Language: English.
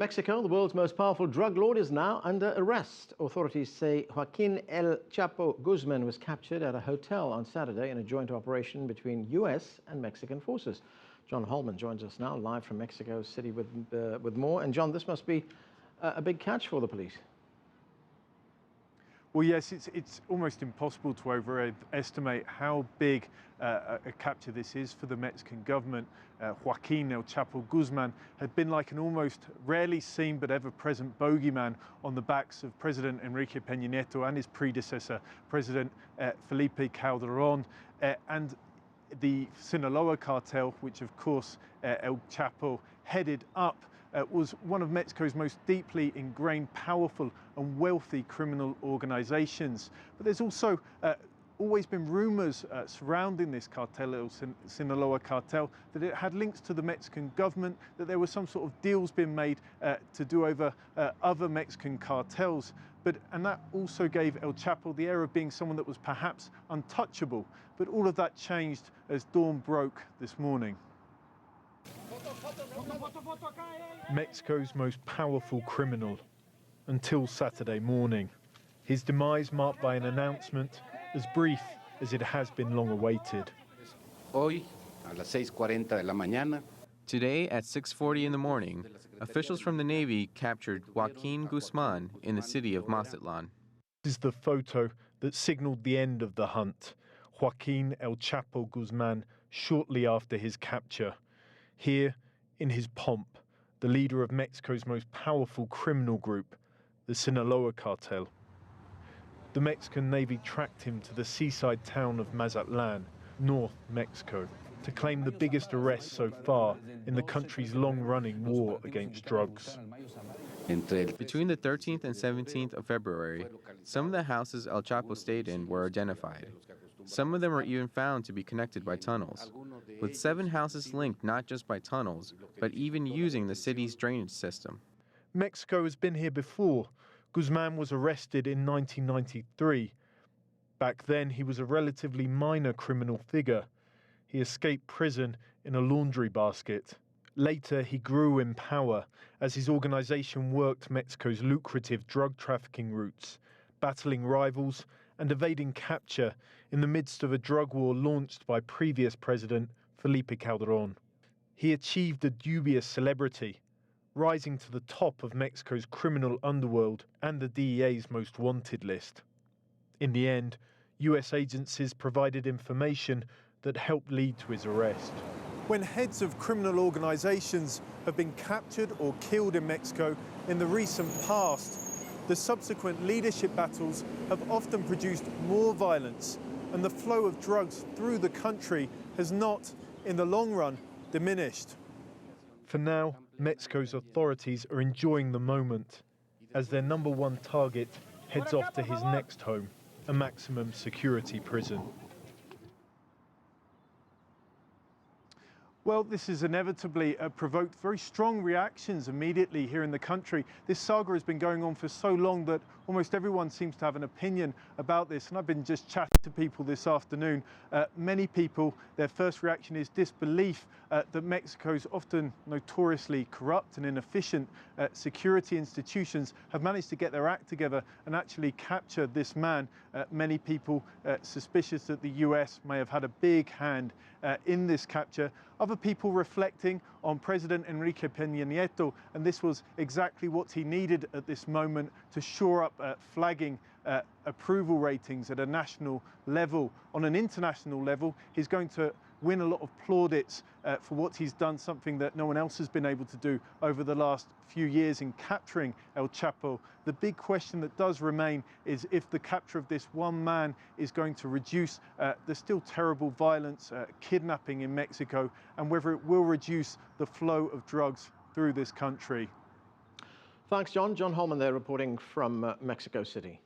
Mexico, the world's most powerful drug lord, is now under arrest. Authorities say Joaquin El Chapo Guzman was captured at a hotel on Saturday in a joint operation between U.S. and Mexican forces. John Holman joins us now live from Mexico City with more. And John, this must be a big catch for the police. Well, yes, it's almost impossible to overestimate how big a capture this is for the Mexican government. Joaquin El Chapo Guzman had been like an almost rarely seen but ever-present bogeyman on the backs of President Enrique Peña Nieto and his predecessor, President Felipe Calderón, and the Sinaloa cartel, which of course El Chapo headed up, was one of Mexico's most deeply ingrained, powerful and wealthy criminal organizations. But there's also always been rumors surrounding this cartel, Sinaloa cartel, that it had links to the Mexican government, that there were some sort of deals being made to do over other Mexican cartels. And that also gave El Chapo the air of being someone that was perhaps untouchable. But all of that changed as dawn broke this morning. Mexico's most powerful criminal until Saturday morning. His demise marked by an announcement as brief as it has been long awaited. Hoy a las 6:40 de la mañana. Today at 6:40 in the morning, officials from the Navy captured Joaquin Guzman in the city of Mazatlan. This is the photo that signaled the end of the hunt. Joaquin El Chapo Guzman shortly after his capture. Here, in his pomp, the leader of Mexico's most powerful criminal group, the Sinaloa cartel. The Mexican Navy tracked him to the seaside town of Mazatlan, North Mexico, to claim the biggest arrest so far in the country's long-running war against drugs. Between the 13th and 17th of February, some of the houses El Chapo stayed in were identified. Some of them were even found to be connected by tunnels, with 7 houses linked not just by tunnels, but even using the city's drainage system. Mexico has been here before. Guzman was arrested in 1993. Back then, he was a relatively minor criminal figure. He escaped prison in a laundry basket. Later, he grew in power as his organization worked Mexico's lucrative drug trafficking routes, battling rivals and evading capture in the midst of a drug war launched by previous President Felipe Calderón. He achieved a dubious celebrity, rising to the top of Mexico's criminal underworld and the DEA's most wanted list. In the end, US agencies provided information that helped lead to his arrest. When heads of criminal organizations have been captured or killed in Mexico in the recent past, the subsequent leadership battles have often produced more violence, and the flow of drugs through the country has not, in the long run, diminished. For now, Mexico's authorities are enjoying the moment as their #1 target heads off to his next home, a maximum security prison. Well, this has inevitably provoked very strong reactions immediately here in the country. This saga has been going on for so long that almost everyone seems to have an opinion about this. And I've been just chatting to people this afternoon. Many people, their first reaction is disbelief that Mexico's often notoriously corrupt and inefficient security institutions have managed to get their act together and actually capture this man. Many people suspicious that the US may have had a big hand in this capture. Other people reflecting on President Enrique Peña Nieto, and this was exactly what he needed at this moment to shore up flagging approval ratings at a national level. On an international level, he's going to win a lot of plaudits for what he's done, something that no one else has been able to do over the last few years in capturing El Chapo. The big question that does remain is if the capture of this one man is going to reduce the still terrible violence, kidnapping in Mexico, and whether it will reduce the flow of drugs through this country. Thanks, John. John Holman there reporting from Mexico City.